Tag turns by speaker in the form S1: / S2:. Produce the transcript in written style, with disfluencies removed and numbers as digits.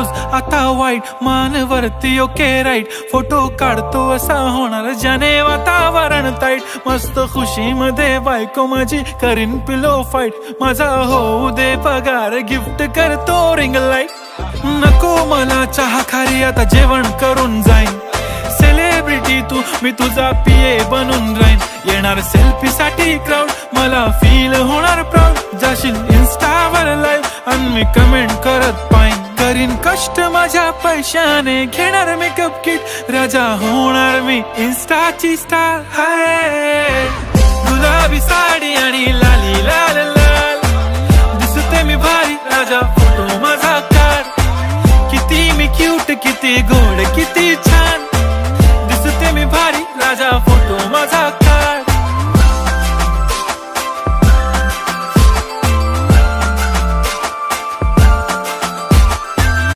S1: रोज आता वाईट मानवरती okay right photo काढतो असा होणार ज्याने वातावरण ताईट मस्त खुशी मध्ये बायको माझी करीन पिलो फाईट माझा होऊ दे पगार गिफ्ट करतो रिंग लाईट नको मला चहा खारी आता जेवण करून जाईन सेलिब्रिटी तू मी तुझा पीए बनून राहीन येणार सेल्फी साठी क्राऊड मला फील होणार प्राऊड जाशील इन्स्टावर लाईव्ह आणि मी कमेंट करत पाईन करीन कष्ट माझ्या पैशाने घेणार मेकअप किट राजा होणार मी इन्स्टाची स्टार हाय गुलाबी साडी आणि लाली लाल लाल दिसते मी भारी राजा फोटो माझा काढ किती मी क्यूट किती गोड